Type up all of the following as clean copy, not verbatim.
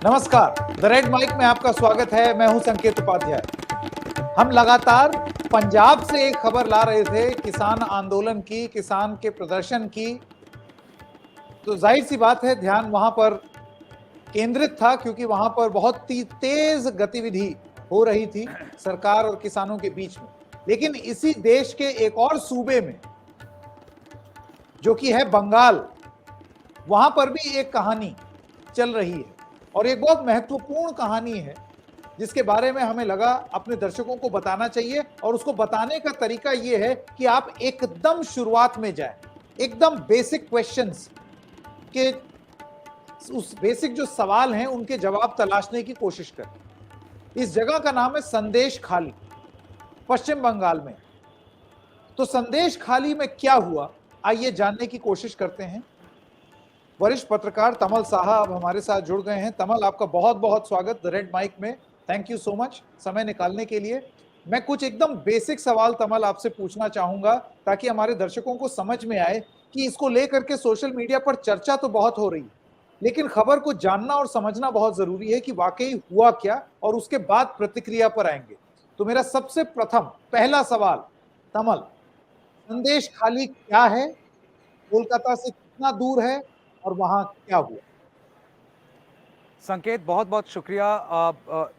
नमस्कार, the red mic में आपका स्वागत है। मैं हूं संकेत उपाध्याय। हम लगातार पंजाब से एक खबर ला रहे थे, किसान आंदोलन की, किसान के प्रदर्शन की। तो जाहिर सी बात है, ध्यान वहां पर केंद्रित था क्योंकि वहां पर बहुत तेज गतिविधि हो रही थी सरकार और किसानों के बीच में। लेकिन इसी देश के एक और सूबे में, जो कि है बंगाल, वहां पर भी एक कहानी चल रही है और एक बहुत महत्वपूर्ण कहानी है जिसके बारे में हमें लगा अपने दर्शकों को बताना चाहिए। और उसको बताने का तरीका यह है कि आप एकदम शुरुआत में जाएं, एकदम बेसिक क्वेश्चंस के, उस बेसिक जो सवाल हैं उनके जवाब तलाशने की कोशिश करें। इस जगह का नाम है संदेश खाली, पश्चिम बंगाल में। तो संदेश खाली में क्या हुआ, आइए जानने की कोशिश करते हैं। वरिष्ठ पत्रकार तमल साहा अब हमारे साथ जुड़ गए हैं। तमल, आपका बहुत बहुत स्वागत द रेड माइक में। थैंक यू सो मच समय निकालने के लिए। मैं कुछ एकदम बेसिक सवाल तमल आपसे पूछना चाहूंगा ताकि हमारे दर्शकों को समझ में आए कि इसको लेकर के सोशल मीडिया पर चर्चा तो बहुत हो रही है, लेकिन खबर को जानना और समझना बहुत जरूरी है कि वाकई हुआ क्या, और उसके बाद प्रतिक्रिया पर आएंगे। तो मेरा सबसे प्रथम पहला सवाल, तमल, संदेश खाली क्या है, कोलकाता से कितना दूर है और वहां क्या हुआ? संकेत, बहुत बहुत शुक्रिया।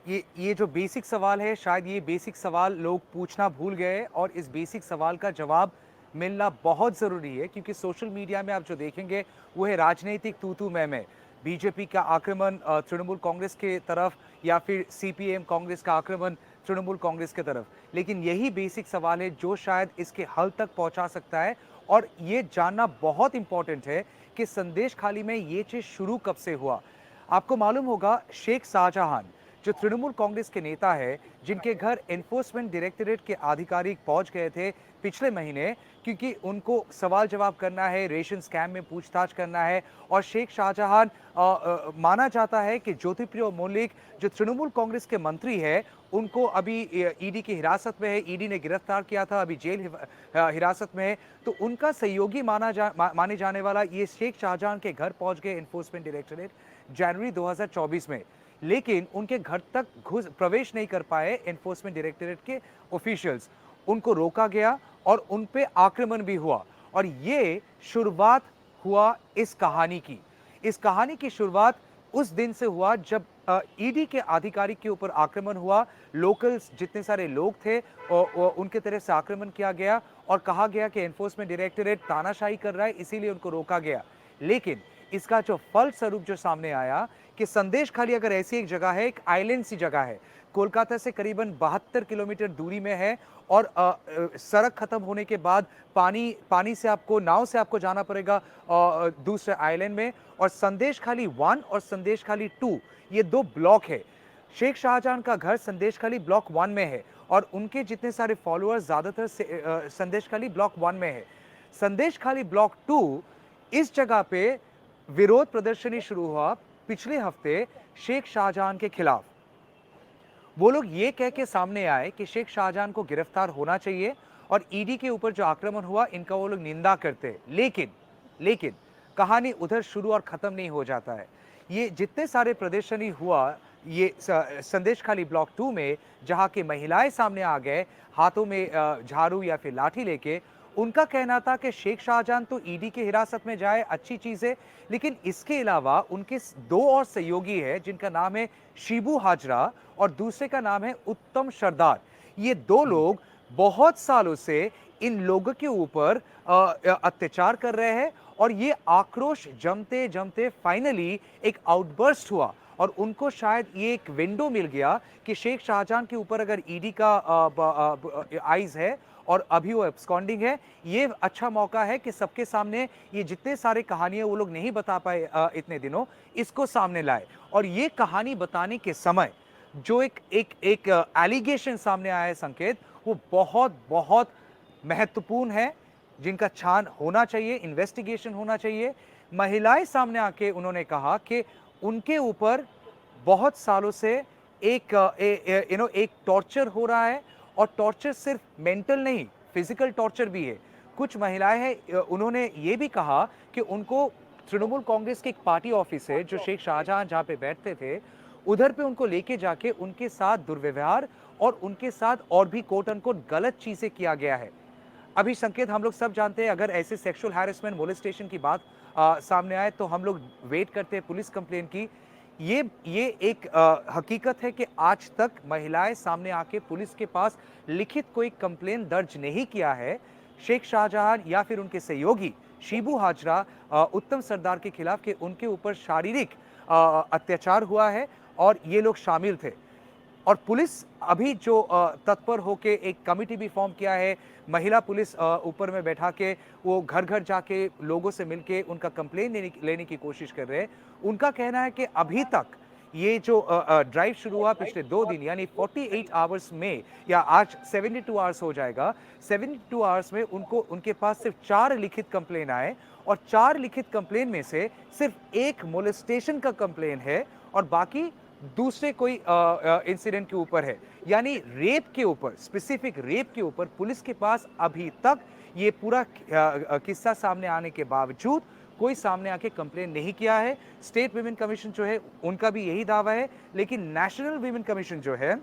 ये जो बेसिक सवाल है, शायद ये बेसिक सवाल लोग पूछना भूल गए और इस बेसिक सवाल का जवाब मिलना बहुत ज़रूरी है, क्योंकि सोशल मीडिया में आप जो देखेंगे वो है राजनीतिक तू तू मैं। बीजेपी का आक्रमण तृणमूल कांग्रेस के तरफ, या फिर सीपीएम कांग्रेस का आक्रमण तृणमूल कांग्रेस के तरफ। लेकिन यही बेसिक सवाल है जो शायद इसके हल तक पहुंचा सकता है। और ये जानना बहुत इंपॉर्टेंट है कि संदेश खाली में ये चीज़ शुरू कब से हुआ। आपको मालूम होगा, शेख शाहजहां जो तृणमूल कांग्रेस के नेता है, जिनके घर एनफोर्समेंट डायरेक्टरेट के आधिकारिक पहुंच गए थे पिछले महीने, क्योंकि उनको सवाल जवाब करना है, रेशन स्कैम में पूछताछ करना है। और शेख शाहजहां माना जाता है कि ज्योतिप्रिय मौलिक जो तृणमूल कांग्रेस के मंत्री है, उनको अभी ईडी की हिरासत में है। ईडी ने गिरफ्तार किया था, अभी जेल हिरासत में है। तो उनका सहयोगी माने जाने वाला ये शेख शाहजहां के घर पहुंच गए एनफोर्समेंट डायरेक्टरेट जनवरी 2024 में। लेकिन उनके घर तक प्रवेश नहीं कर पाए एनफोर्समेंट डायरेक्टरेट के ऑफिशियल्स। उनको रोका गया और उन पे आक्रमण भी हुआ। और ये शुरुआत हुआ इस कहानी की। इस कहानी की शुरुआत उस दिन से हुआ जब ईडी के आधिकारिक के ऊपर आक्रमण हुआ। लोकल्स जितने सारे लोग थे उनके तरफ से आक्रमण किया गया और कहा गया कि एनफोर्समेंट डायरेक्टरेट तानाशाही कर रहा है, इसीलिए उनको रोका गया। लेकिन इसका जो फलस्वरूप जो सामने आया कि संदेश खाली अगर ऐसी एक जगह है, एक आइलैंड सी जगह है, कोलकाता से करीबन 72 किलोमीटर दूरी में है। और सड़क खत्म होने के बाद पानी से आपको, नाव से आपको जाना पड़ेगा दूसरे आइलैंड में। और संदेश खाली 1 और संदेश खाली 2, ये दो ब्लॉक है। शेख शाहजहां का घर संदेश खाली ब्लॉक 1 में है और उनके जितने सारे फॉलोअर्स ज्यादातर संदेश खाली ब्लॉक 1 में है। संदेश खाली ब्लॉक 2, इस जगह पे विरोध प्रदर्शनी शुरू हुआ पिछले हफ्ते शेख शाहजहां के खिलाफ। वो लोग ये कह के सामने आए कि शेख शाहजहां को गिरफ्तार होना चाहिए और ईडी के ऊपर जो आक्रमण हुआ इनका वो लोग निंदा करते हैं। लेकिन कहानी उधर शुरू और खत्म नहीं हो जाता है। ये जितने सारे प्रदर्शनी हुआ ये संदेश खाली ब्लॉक 2 में, जहां की महिलाएं सामने आ गए हाथों में झाड़ू या फिर लाठी लेके। उनका कहना था कि शेख शाहजहां तो ईडी की हिरासत में जाए, अच्छी चीज है, लेकिन इसके अलावा उनके दो और सहयोगी है जिनका नाम है शिबू हाजरा और दूसरे का नाम है उत्तम सरदार। ये दो लोग बहुत सालों से इन लोगों के ऊपर अत्याचार कर रहे हैं। और ये आक्रोश जमते जमते फाइनली एक आउटबर्स्ट हुआ और उनको शायद ये एक विंडो मिल गया कि शेख शाहजहां के ऊपर अगर ईडी का आइज है और अभी वो एब्सकॉन्डिंग है, ये अच्छा मौका है कि सबके सामने ये जितने सारे कहानियां वो लोग नहीं बता पाए इतने दिनों, इसको सामने लाए। और ये कहानी बताने के समय जो एक एलिगेशन सामने आया है संकेत, वो बहुत बहुत महत्वपूर्ण है, जिनका छान होना चाहिए, इन्वेस्टिगेशन होना चाहिए। महिलाएं सामने आके उन्होंने कहा कि उनके ऊपर बहुत सालों से एक टॉर्चर हो रहा है। और टॉर्चर सिर्फ मेंटल नहीं, फिजिकल टॉर्चर भी है। कुछ महिलाएं हैं, उन्होंने ये भी कहा कि उनको तृणमूल कांग्रेस के एक पार्टी ऑफिस है जो शेख शाहजहां जहां पे बैठते थे, उधर पे उनको लेके जाके उनके साथ दुर्व्यवहार और उनके साथ और भी कोट अनकोट गलत चीजें किया गया है। अभी संकेत हम लोग सब जानते हैं, अगर ऐसे सेक्सुअल हैरेसमेंट मोलेस्टेशन की बात सामने आए तो हम लोग वेट करते हैं पुलिस कंप्लेन की। ये एक हकीकत है कि आज तक महिलाएं सामने आके पुलिस के पास लिखित कोई कंप्लेन दर्ज नहीं किया है। शेख शाहजहां या फिर उनके सहयोगी शिबू हाजरा, उत्तम सरदार के खिलाफ कि उनके ऊपर शारीरिक अत्याचार हुआ है और ये लोग शामिल थे। और पुलिस अभी जो तत्पर होके एक कमिटी भी फॉर्म किया है, महिला पुलिस ऊपर में बैठा के वो घर घर जाके लोगों से मिलके उनका कंप्लेन लेने की कोशिश कर रहे हैं। उनका कहना है कि अभी तक ये जो ड्राइव शुरू हुआ पिछले 2 दिन यानी 48 आवर्स में, या आज 72 आवर्स हो जाएगा, 72 आवर्स में उनके पास सिर्फ 4 लिखित कंप्लेन आए और 4 लिखित कंप्लेन में से सिर्फ 1 मोलेस्टेशन का कंप्लेन है और बाकी दूसरे कोई इंसिडेंट के ऊपर है। यानी रेप के ऊपर, स्पेसिफिक रेप के ऊपर पुलिस के पास अभी तक ये पूरा किस्सा सामने आने के बावजूद कोई सामने आके कंप्लेन नहीं किया है। स्टेट विमेन कमीशन जो है उनका भी यही दावा है, लेकिन नेशनल विमेन कमीशन जो है,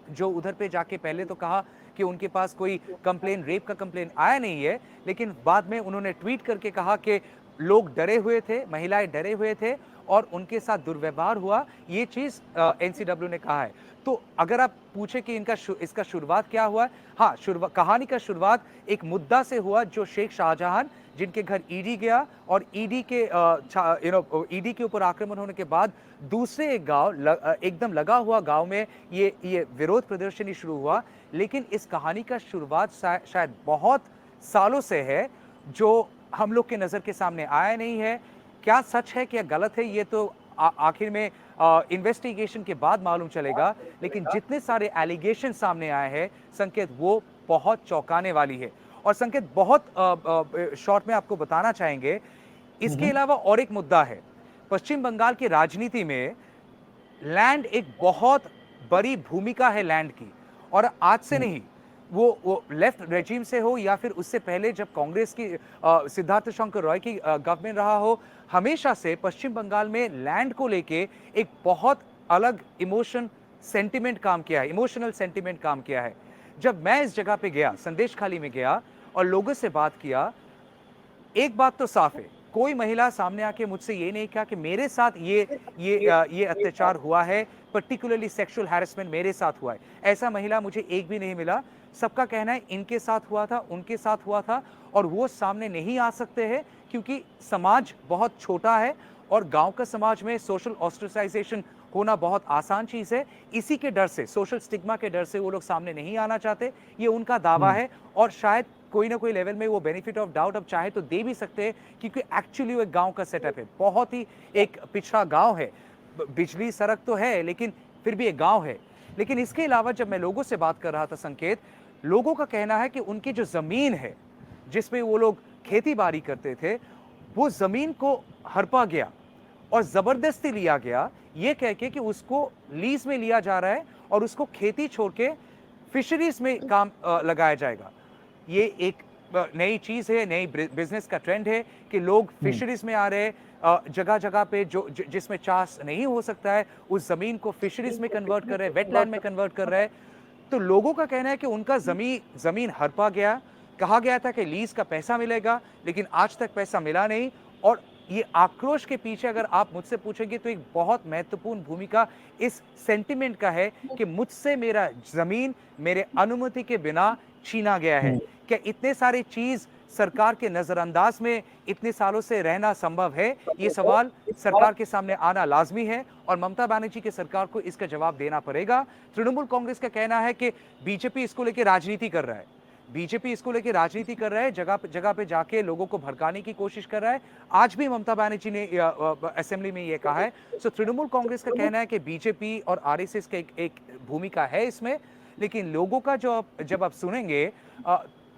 जो उधर पे जाके पहले तो कहा कि उनके पास कोई कंप्लेन, रेप का कंप्लेन आया नहीं है, लेकिन बाद में उन्होंने ट्वीट करके कहा कि लोग डरे हुए थे, महिलाएं डरे हुए थे और उनके साथ दुर्व्यवहार हुआ, ये चीज एनसीडब्ल्यू ने कहा है। तो अगर आप पूछे कि इसका शुरुआत क्या हुआ है, हाँ, कहानी का शुरुआत एक मुद्दा से हुआ जो शेख शाहजहां जिनके घर ईडी गया और ईडी के ऊपर आक्रमण होने के बाद दूसरे एक गांव एकदम लगा हुआ गांव में ये विरोध प्रदर्शनी शुरू हुआ। लेकिन इस कहानी का शुरुआत शायद बहुत सालों से है, जो हम लोग के नजर के सामने आया नहीं है। क्या सच है क्या गलत है, ये तो आखिर में इन्वेस्टिगेशन के बाद मालूम चलेगा। लेकिन जितने सारे एलिगेशन सामने आए हैं संकेत, वो बहुत चौंकाने वाली है। और संकेत, बहुत शॉर्ट में आपको बताना चाहेंगे, इसके अलावा और एक मुद्दा है। पश्चिम बंगाल की राजनीति में लैंड एक बहुत बड़ी भूमिका है लैंड की, और आज से नहीं, वो लेफ्ट रेजिम से हो या फिर उससे पहले जब कांग्रेस की सिद्धार्थ शंकर रॉय की गवर्नमेंट रहा हो, हमेशा से पश्चिम बंगाल में लैंड को लेके एक बहुत अलग इमोशनल सेंटिमेंट काम किया है। जब मैं इस जगह पे गया, संदेश खाली में गया और लोगों से बात किया, एक बात तो साफ है, कोई महिला सामने आके मुझसे ये नहीं कहा कि मेरे साथ ये अत्याचार हुआ है, पर्टिकुलरली सेक्सुअल हैरेसमेंट मेरे साथ हुआ है। ऐसा महिला मुझे एक भी नहीं मिला। सबका कहना है इनके साथ हुआ था, उनके साथ हुआ था, और वो सामने नहीं आ सकते हैं क्योंकि समाज बहुत छोटा है और गांव का समाज में सोशल ऑस्ट्रेसाइजेशन होना बहुत आसान चीज है। इसी के डर से, सोशल स्टिग्मा के डर से वो लोग सामने नहीं आना चाहते, ये उनका दावा है। और शायद कोई ना कोई लेवल में वो बेनिफिट ऑफ डाउट अब चाहे तो दे भी सकते हैं, क्योंकि एक्चुअली वो एक गांव का सेटअप है, बहुत ही एक पिछड़ा गांव है। बिजली सड़क तो है लेकिन फिर भी एक गांव है। लेकिन इसके अलावा जब मैं लोगों से बात कर रहा था संकेत, लोगों का कहना है कि उनकी जो जमीन है जिसमें वो लोग खेती बाड़ी करते थे, वो जमीन को हड़पा गया और जबरदस्ती लिया गया, ये कह के कि उसको लीज में लिया जा रहा है और उसको खेती छोड़ के फिशरीज में काम लगाया जाएगा। ये एक नई चीज है, नई बिजनेस का ट्रेंड है कि लोग फिशरीज में आ रहे हैं, जगह जगह पे जिसमें चाष नहीं हो सकता है उस जमीन को फिशरीज में कन्वर्ट कर रहे हैं, वेटलैंड में कन्वर्ट कर रहे हैं। तो लोगों का कहना है कि उनका जमीन हड़पा गया, कहा गया था कि लीज का पैसा मिलेगा, लेकिन आज तक पैसा मिला नहीं। और ये आक्रोश के पीछे अगर आप मुझसे पूछेंगे तो एक बहुत महत्वपूर्ण भूमिका इस सेंटिमेंट का है कि मुझसे मेरा जमीन मेरे अनुमति के बिना छीना गया है। क्या इतने सारे चीज सरकार के नजरअंदाज में इतने सालों से रहना संभव है? ये सवाल सरकार के सामने आना लाजमी है और ममता बनर्जी की सरकार को इसका जवाब देना पड़ेगा। तृणमूल कांग्रेस का कहना है कि बीजेपी इसको लेकर राजनीति कर रहा है, जगह पे जाके लोगों को भड़काने की कोशिश कर रहा है। आज भी ममता बनर्जी ने असेंबली में ये कहा है। सो तृणमूल कांग्रेस का कहना है कि बीजेपी और आरएसएस का एक भूमिका है इसमें, लेकिन लोगों का जब आप सुनेंगे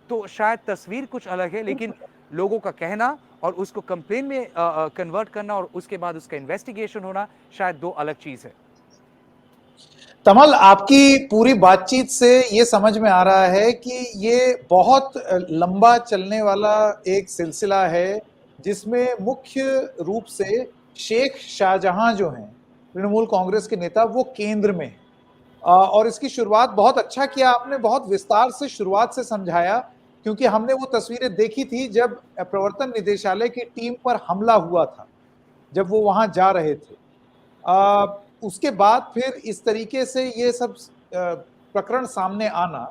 तो शायद तस्वीर कुछ अलग है, लेकिन लोगों का कहना और उसको कंप्लेन में कन्वर्ट करना और उसके बाद उसका इन्वेस्टिगेशन होना शायद दो अलग चीज है। तमल, आपकी पूरी बातचीत से ये समझ में आ रहा है कि ये बहुत लंबा चलने वाला एक सिलसिला है, जिसमें मुख्य रूप से शेख शाहजहां जो हैं तृणमूल कांग्रेस के नेता वो केंद्र में और इसकी शुरुआत बहुत अच्छा किया आपने, बहुत विस्तार से शुरुआत से समझाया, क्योंकि हमने वो तस्वीरें देखी थी जब प्रवर्तन निदेशालय की टीम पर हमला हुआ था, जब वो वहां जा रहे थे। उसके बाद फिर इस तरीके से ये सब प्रकरण सामने आना,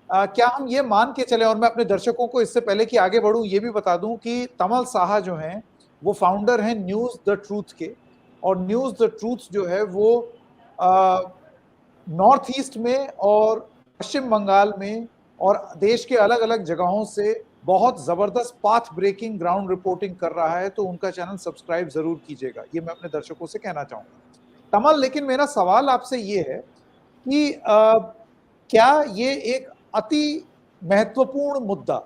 क्या हम ये मान के चले, और मैं अपने दर्शकों को इससे पहले कि आगे बढ़ूं ये भी बता दूं कि तमल साहा जो हैं वो फाउंडर हैं न्यूज द ट्रूथ के, और न्यूज द ट्रूथ जो है वो नॉर्थ ईस्ट में और पश्चिम बंगाल में और देश के अलग अलग जगहों से बहुत जबरदस्त पाथ ब्रेकिंग ग्राउंड रिपोर्टिंग कर रहा है, तो उनका चैनल सब्सक्राइब जरूर कीजिएगा, ये मैं अपने दर्शकों से कहना चाहूंगा। तमल, लेकिन मेरा सवाल आपसे ये है कि क्या ये एक अति महत्वपूर्ण मुद्दा,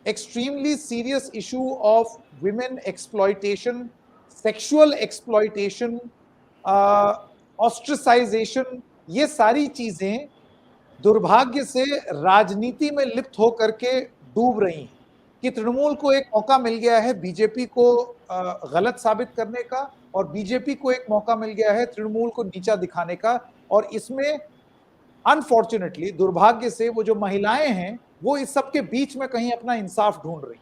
extremely serious issue of women exploitation, sexual exploitation, ostracisation, ये सारी चीजें दुर्भाग्य से राजनीति में लिप्त होकर के डूब रही हैं, कि तृणमूल को एक मौका मिल गया है बीजेपी को गलत साबित करने का, और बीजेपी को एक मौका मिल गया है तृणमूल को नीचा दिखाने का, और इसमें अनफॉर्चुनेटली, दुर्भाग्य से, वो जो महिलाएं हैं वो इस सब के बीच में कहीं अपना इंसाफ ढूंढ रही।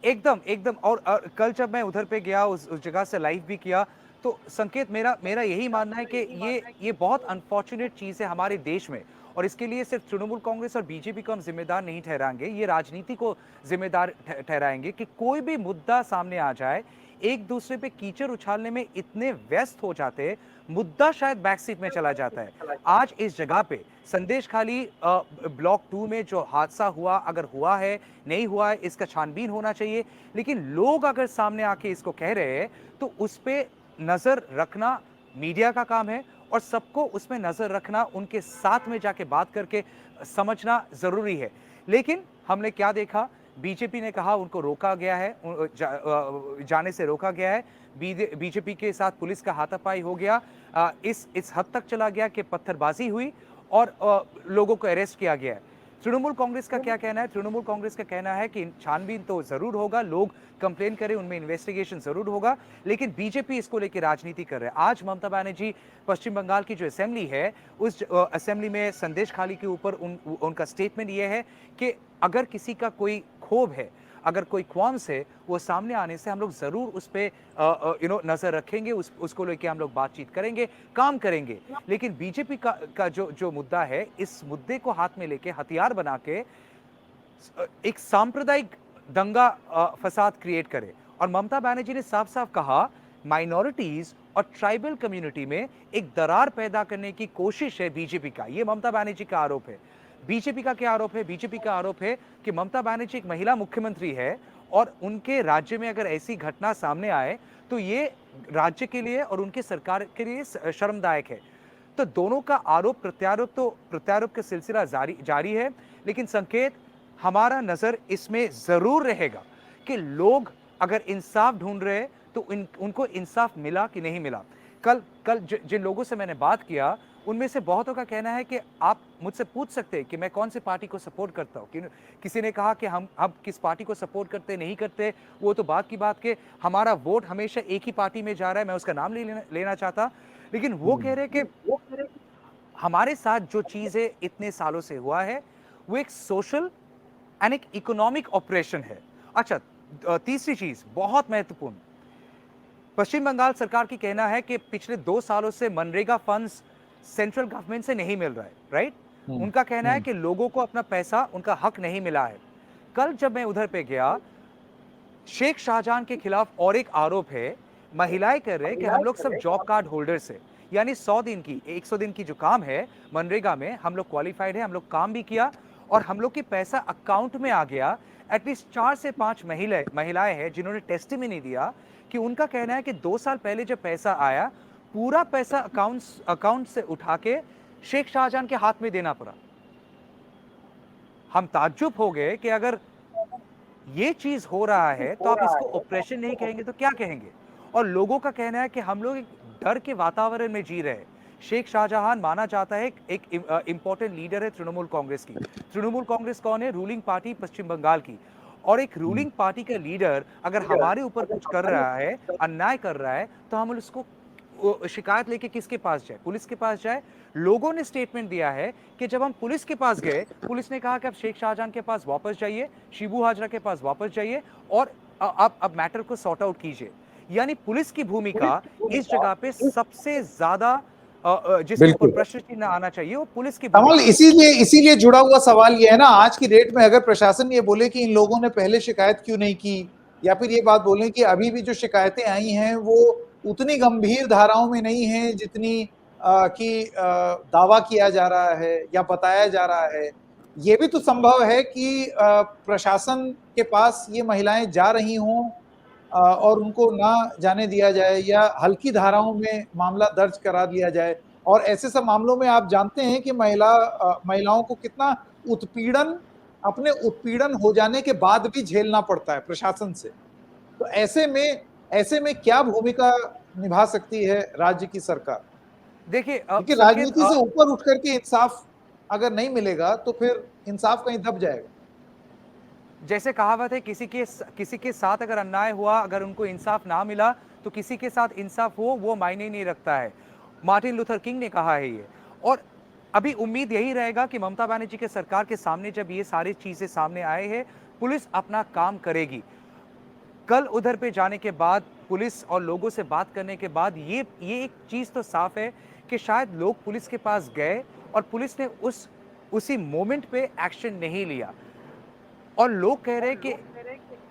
एकदम एकदम। और कल जब मैं उधर पे गया, उस जगह से लाइव भी किया, तो संकेत, मेरा मेरा यही मानना है कि ये बहुत अनफॉर्चुनेट चीज है हमारे देश में, और इसके लिए सिर्फ तृणमूल कांग्रेस और बीजेपी को हम जिम्मेदार नहीं ठहराएंगे, ये राजनीति को जिम्मेदार ठहराएंगे कि कोई भी मुद्दा सामने आ जाए, एक दूसरे पे कीचड़ उछालने में इतने व्यस्त हो जाते हैं, मुद्दा शायद बैक सीट में चला जाता है। आज इस जगह पे संदेश खाली ब्लॉक 2 में जो हादसा हुआ, अगर हुआ है नहीं हुआ है, इसका छानबीन होना चाहिए, लेकिन लोग अगर सामने आके इसको कह रहे हैं तो उस पे नजर रखना मीडिया का काम है, और सबको उसमें नजर रखना, उनके साथ में जाके बात करके समझना जरूरी है। लेकिन हमने क्या देखा, बीजेपी ने कहा उनको रोका गया है, जाने से रोका गया है, बीजेपी के साथ पुलिस का हाथापाई हो गया, इस हद तक चला गया कि पत्थरबाजी हुई और लोगों को अरेस्ट किया गया है। तृणमूल कांग्रेस का क्या कहना है? तृणमूल कांग्रेस का कहना है कि छानबीन तो जरूर होगा, लोग कंप्लेन करें, उनमें इन्वेस्टिगेशन जरूर होगा, लेकिन बीजेपी इसको लेकर राजनीति कर रहे हैं। आज ममता बनर्जी पश्चिम बंगाल की जो असेंबली है, उस असेंबली में संदेश खाली के ऊपर उनका स्टेटमेंट यह है कि अगर किसी का कोई क्षोभ है, अगर कोई क्वाम्स है, वो सामने आने से हम लोग जरूर उस पर नजर रखेंगे, उसको लेके हम लोग बातचीत करेंगे, काम करेंगे। लेकिन बीजेपी का जो मुद्दा है, इस मुद्दे को हाथ में लेके हथियार बना के एक सांप्रदायिक दंगा फसाद क्रिएट करे। और ममता बनर्जी ने साफ साफ कहा, माइनॉरिटीज और ट्राइबल कम्युनिटी में एक दरार पैदा करने की कोशिश है बीजेपी का, ये ममता बनर्जी का आरोप है। बीजेपी का क्या आरोप है? बीजेपी का आरोप है कि ममता बनर्जी एक महिला मुख्यमंत्री है, और उनके राज्य में अगर ऐसी घटना सामने आए तो ये राज्य के लिए और उनके सरकार के लिए शर्मदायक है। तो दोनों का आरोप प्रत्यारोप का सिलसिला जारी है। लेकिन संकेत, हमारा नजर इसमें जरूर रहेगा कि लोग अगर इंसाफ ढूंढ रहे हैं तो उनको इंसाफ मिला कि नहीं मिला। कल जिन लोगों से मैंने बात किया, उनमें से बहुतों का कहना है कि आप मुझसे पूछ सकते हैं कि मैं कौन सी पार्टी को सपोर्ट करता हूं। किसी ने कहा कि हम किस पार्टी को सपोर्ट करते नहीं करते, वो तो बात की बात के हमारा वोट हमेशा एक ही पार्टी में जा रहा है, मैं उसका नाम नहीं लेना चाहता, लेकिन वो कह रहे कि हमारे साथ जो चीजें इतने सालों से हुआ है वो एक सोशल एंड एक इकोनॉमिक ऑपरेशन है। अच्छा, तीसरी चीज बहुत महत्वपूर्ण, पश्चिम बंगाल सरकार की कहना है कि पिछले 2 सालों से मनरेगा फंड्स सेंट्रल गवर्नमेंट से नहीं मिल रहा है, राइट? उनका कहना है कि लोगों को अपना पैसा, उनका हक नहीं मिला है। कल जब मैं उधर पे गया, शेख शाहजहां के खिलाफ और एक आरोप है, महिलाएं कह रहे हैं कि हम लोग सब जॉब कार्ड होल्डर्स है, यानी 100 दिन की 100 दिन की जो काम है मनरेगा में, हम लोग क्वालिफाइड है, हम लोग काम भी किया और हम लोग की पैसा अकाउंट में आ गया। एटलीस्ट 4 से 5 महिलाएं हैं जिन्होंने टेस्टिमनी दिया कि उनका कहना है कि 2 साल पहले जब पैसा आया, पूरा पैसा अकाउंट से उठा के शेख शाहजहां के हाथ में देना पड़ा। हम ताज्जुब हो गए कि अगर ये चीज हो रहा है तो आप इसको ऑपरेशन नहीं कहेंगे तो क्या कहेंगे? और लोगों का कहना है कि हम लोग एक डर के वातावरण में जी रहे हैं। शेख शाहजहां माना जाता है एक इंपॉर्टेंट लीडर है तृणमूल कांग्रेस की। तृणमूल कांग्रेस कौन है? रूलिंग पार्टी पश्चिम बंगाल की। और एक रूलिंग पार्टी का लीडर अगर हमारे ऊपर कुछ कर रहा है, अन्याय कर रहा है, तो हम शिकायत लेके किसके पास जाए? पुलिस के पास जाए। लोगों ने स्टेटमेंट दिया है कि जब हम पुलिस के पास गए, पुलिस ने कहा कि अब शेख शाहजहां के पास वापस जाइए, शिबू हाजरा के पास वापस जाइए और अब मैटर को सॉर्ट आउट कीजिए। यानी पुलिस की भूमिका इस जगह पे सबसे ज्यादा जिसके ऊपर बिल्कुल। प्रश्न चिन्ह आना चाहिए, वो पुलिस की कमल, भूमिका है। इसीलिए जुड़ा हुआ सवाल ये है ना, आज की डेट में अगर प्रशासन ये बोले कि इन लोगों ने पहले शिकायत क्यों नहीं की, या फिर ये बात बोले कि अभी भी जो शिकायतें आई हैं वो उतनी गंभीर धाराओं में नहीं है जितनी कि दावा किया जा रहा है या बताया जा रहा है। ये भी तो संभव है कि प्रशासन के पास ये महिलाएं जा रही हों और उनको ना जाने दिया जाए या हल्की धाराओं में मामला दर्ज करा दिया जाए। और ऐसे सब मामलों में आप जानते हैं कि महिलाओं को कितना उत्पीड़न, अपने उत्पीड़न हो जाने के बाद भी झेलना पड़ता है प्रशासन से। तो ऐसे में क्या भूमिका निभा सकती है राज्य की सरकार? देखिए क्योंकि संकेत, राजनीति से ऊपर उठ करके इंसाफ अगर नहीं मिलेगा तो फिर इंसाफ कहीं दब जाएगा। जैसे कहावत है, किसी के साथ अगर अन्याय हुआ, अगर उनको इंसाफ ना मिला, तो किसी के साथ इंसाफ हो वो मायने नहीं रखता है। मार्टिन लूथर किंग ने कहा है ये। और अभी उम्मीद यही रहेगा कि ममता बनर्जी के सरकार के सामने जब ये सारी चीजें सामने आए हैं, पुलिस अपना काम करेगी। कल उधर पे जाने के बाद, पुलिस और लोगों से बात करने के बाद ये एक चीज तो साफ है कि शायद लोग पुलिस के पास गए और पुलिस ने उसी मोमेंट पे एक्शन नहीं लिया। और लोग कह रहे हैं कि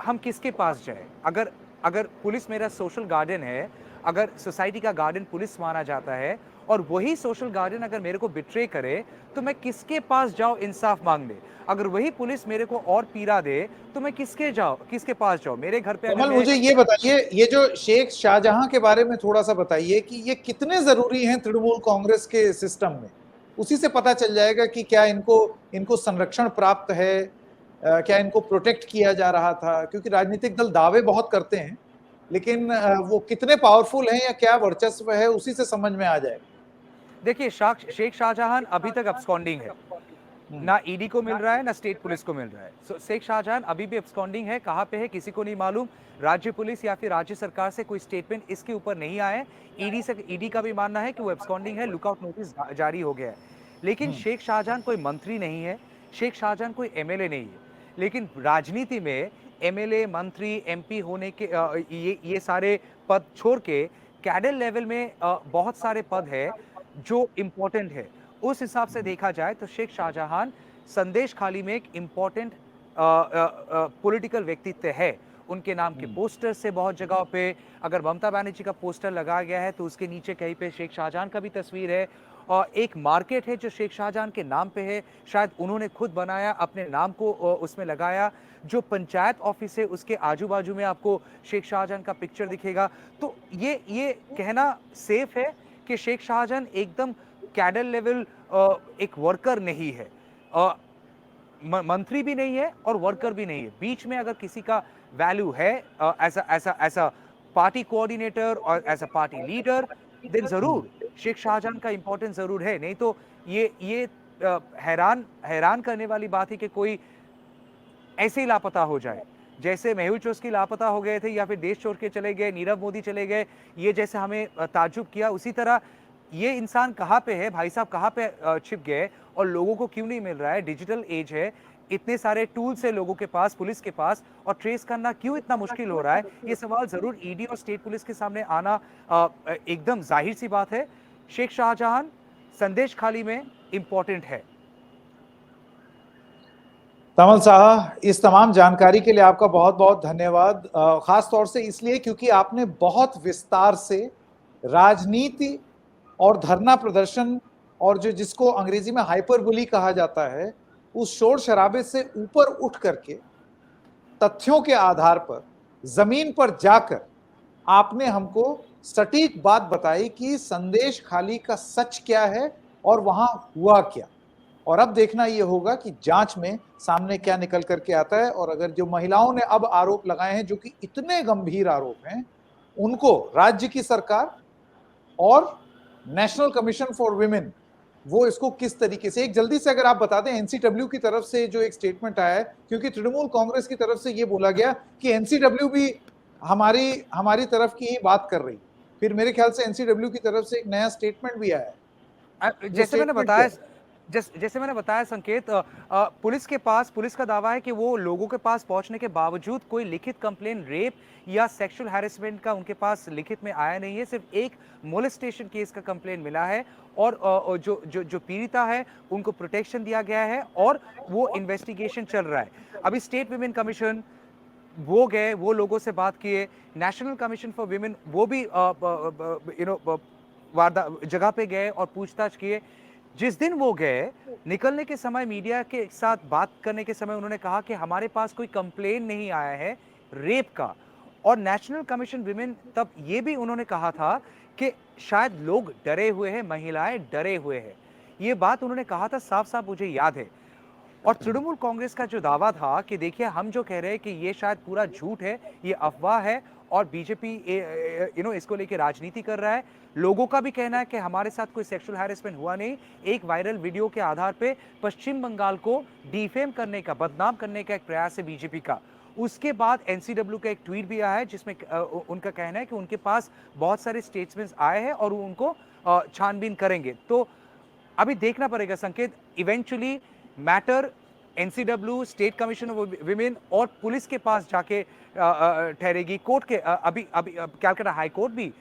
हम किसके पास जाए? अगर अगर पुलिस मेरा सोशल गार्डन है, अगर सोसाइटी का गार्डन पुलिस माना जाता है, और वही सोशल गार्डन अगर मेरे को बिट्रे करे, तो मैं किसके पास जाऊं इंसाफ मांगने? अगर वही पुलिस मेरे को और पीड़ा दे, तो मैं किसके पास जाऊं? मेरे घर पे अगर कमल, मैं मुझे ये बताइए, ये जो शेख शाहजहां के बारे में थोड़ा सा बताइए कि ये कितने जरूरी हैं तृणमूल कांग्रेस के सिस्टम में। उसी से पता चल जाएगा कि क्या इनको इनको संरक्षण प्राप्त है, क्या इनको प्रोटेक्ट किया जा रहा था। क्योंकि राजनीतिक दल दावे बहुत करते हैं, लेकिन वो कितने पावरफुल हैं या क्या वर्चस्व है, उसी से समझ में आ जाएगा। देखिए, शेख शाहजहां अभी तक अब्सकॉन्डिंग है। हम्म। ना ईडी को मिल रहा है, ना स्टेट पुलिस को मिल रहा है। शेख शाहजहां अभी भी एब्सकॉन्डिंग है। कहां पे है किसी को नहीं मालूम। राज्य पुलिस या फिर राज्य सरकार से कोई स्टेटमेंट इसके ऊपर नहीं आए। ईडी का भी मानना है कि वो एब्सकॉन्डिंग है, लुकआउट नोटिस जारी हो गया है। लेकिन शेख शाहजहां कोई मंत्री नहीं है, शेख शाहजहां कोई एमएलए नहीं है। लेकिन राजनीति में एमएलए, मंत्री, एमपी होने के ये सारे पद छोड़ के कैडर लेवल में बहुत सारे पद है जो इंपॉर्टेंट है। उस हिसाब से देखा जाए तो शेख शाहजहां संदेश खाली में एक इंपॉर्टेंट पॉलिटिकल व्यक्तित्व है। उनके नाम के पोस्टर से बहुत जगहों पे, अगर ममता बनर्जी का पोस्टर लगाया गया है तो उसके नीचे कहीं पे शेख शाहजहां का भी तस्वीर है। और एक मार्केट है जो शेख शाहजहां के नाम पे है, शायद उन्होंने खुद बनाया, अपने नाम को उसमें लगाया। जो पंचायत ऑफिस है उसके आजू बाजू में आपको शेख शाहजहां का पिक्चर दिखेगा। तो ये कहना सेफ है कि शेख शाहजहां एकदम कैडर लेवल एक वर्कर नहीं है, मंत्री भी नहीं है और वर्कर भी नहीं है। बीच में अगर किसी का वैल्यू है एज अ पार्टी कोऑर्डिनेटर और as a party leader, then जरूर शेख शाहजहां का इंपॉर्टेंस जरूर है। नहीं तो ये हैरान करने वाली बात है कि कोई ऐसे ही लापता हो जाए। जैसे मेहुल चोस्की लापता हो गए थे या फिर देश छोड़ के चले गए, नीरव मोदी चले गए, ये जैसे हमें ताज्जुब किया, उसी तरह ये इंसान कहाँ पे है भाई साहब, कहाँ पे छिप गए और लोगों को क्यों नहीं मिल रहा है? डिजिटल एज है, इतने सारे टूल्स है लोगों के पास, पुलिस के पास, और ट्रेस करना क्यों इतना मुश्किल हो रहा है? ये सवाल जरूर ईडी और स्टेट पुलिस के सामने आना एकदम जाहिर सी बात है। शेख शाहजहां संदेश खाली में इंपॉर्टेंट है। कमल साहब, इस तमाम जानकारी के लिए आपका बहुत बहुत धन्यवाद। खास तौर से इसलिए क्योंकि आपने बहुत विस्तार से राजनीति और धरना प्रदर्शन और जिसको अंग्रेजी में हाइपरबोली कहा जाता है, उस शोर शराबे से ऊपर उठ करके तथ्यों के आधार पर जमीन पर जाकर आपने हमको सटीक बात बताई कि संदेश खाली का सच क्या है और वहां हुआ क्या। और अब देखना यह होगा कि जांच में सामने क्या निकल करके आता है। और अगर जो महिलाओं ने अब आरोप लगाए हैं, जो कि इतने गंभीर आरोप हैं, उनको राज्य की सरकार और नेशनल कमीशन फॉर विमेन वो इसको किस तरीके से, एक जल्दी से अगर आप बता दें, एनसीडब्ल्यू की तरफ से जो एक स्टेटमेंट आया है, क्योंकि तृणमूल कांग्रेस की तरफ से ये बोला गया कि एनसीडब्ल्यू भी हमारी तरफ की ही बात कर रही, फिर मेरे ख्याल से एनसीडब्ल्यू की तरफ से एक नया स्टेटमेंट भी आया है। जैसे मैंने स्टेटमेंट बताया, क्या है? जैसे मैंने बताया संकेत, पुलिस का दावा है कि वो लोगों के पास पहुंचने के बावजूद कोई लिखित कंप्लेन रेप या सेक्सुअल हैरेसमेंट का उनके पास लिखित में आया नहीं है। सिर्फ एक मोलेस्टेशन केस का कंप्लेन मिला है और जो जो जो पीड़िता है उनको प्रोटेक्शन दिया गया है और वो इन्वेस्टिगेशन चल रहा है। अभी स्टेट विमेन कमीशन वो गए, वो लोगों से बात किए, नेशनल कमीशन फॉर विमेन वो भी वारदा जगह पे गए और पूछताछ किए। जिस दिन वो गए, निकलने के समय मीडिया के साथ बात करने के समय उन्होंने कहा कि हमारे पास कोई कंप्लेन नहीं आया है रेप का। और नेशनल कमीशन विमेन तब ये भी उन्होंने कहा था कि शायद लोग डरे हुए हैं, महिलाएं डरे हुए हैं। ये बात उन्होंने कहा था, साफ-साफ मुझे याद है। और तृणमूल कांग्रेस का जो दावा था कि देखिए हम जो कह रहे हैं कि ये शायद पूरा झूठ है, ये अफवाह है और बीजेपी इसको लेके राजनीति कर रहा है। लोगों का भी कहना है कि हमारे साथ कोई सेक्सुअल हैरेसमेंट हुआ नहीं। एक वायरल वीडियो के आधार पे पश्चिम बंगाल को डिफेम करने का, बदनाम करने का एक प्रयास है बीजेपी का। उसके बाद एनसीडब्ल्यू का एक ट्वीट भी आया है जिसमें उनका कहना है कि उनके पास बहुत सारे स्टेटमेंट्स आए हैं और वो उनको छानबीन करेंगे। तो अभी देखना पड़ेगा संकेत, eventually matter NCW, state commission of women और पुलिस के पास जाके ठहरेगी। कोर्ट के अभी अभी कैलकाटा हाई कोर्ट भी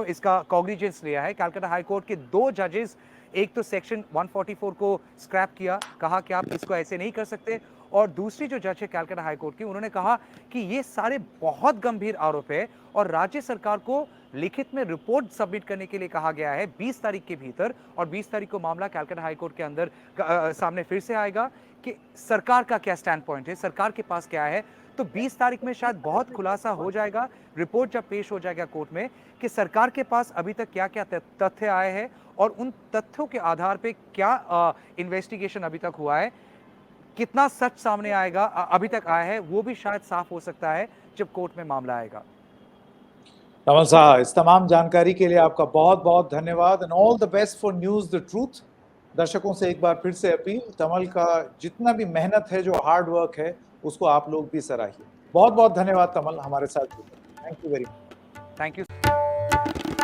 इसका कॉग्निजेंस लिया है। कैलकाटा हाई कोर्ट के 2 जजेस, एक तो सेक्शन 144 को स्क्रैप किया, कहा कि आप इसको ऐसे नहीं कर सकते, और दूसरी जो जज है कैलकाटा हाई कोर्ट की, उन्होंने कहा कि ये सारे बहुत गंभीर आरोप है और राज्य सरकार को लिखित में रिपोर्ट सबमिट करने के लिए कहा गया है 20 तारीख के भीतर। और 20 तारीख को मामला कैलकाटा हाई कोर्ट के अंदर सामने फिर से आएगा कि सरकार का क्या स्टैंड पॉइंट है, सरकार के पास क्या है। तो 20 तारीख में शायद बहुत खुलासा हो जाएगा, रिपोर्ट जब पेश हो जाएगा कोर्ट में, कि सरकार के पास अभी तक क्या क्या तथ्य आए हैं और उन तथ्यों के आधार पे क्या इन्वेस्टिगेशन अभी तक हुआ है, कितना सच सामने आएगा, अभी तक आया है, वो भी शायद साफ हो सकता है जब कोर्ट में मामला आएगा। कमल साहब, इस तमाम जानकारी के लिए आपका बहुत बहुत धन्यवाद and all the best for news the truth. दर्शकों से एक बार फिर से अपील, कमल का जितना भी मेहनत है, जो हार्ड वर्क है, उसको आप लोग भी सराहिए। बहुत बहुत धन्यवाद कमल हमारे साथ जुड़े। Thank you very much. Thank you.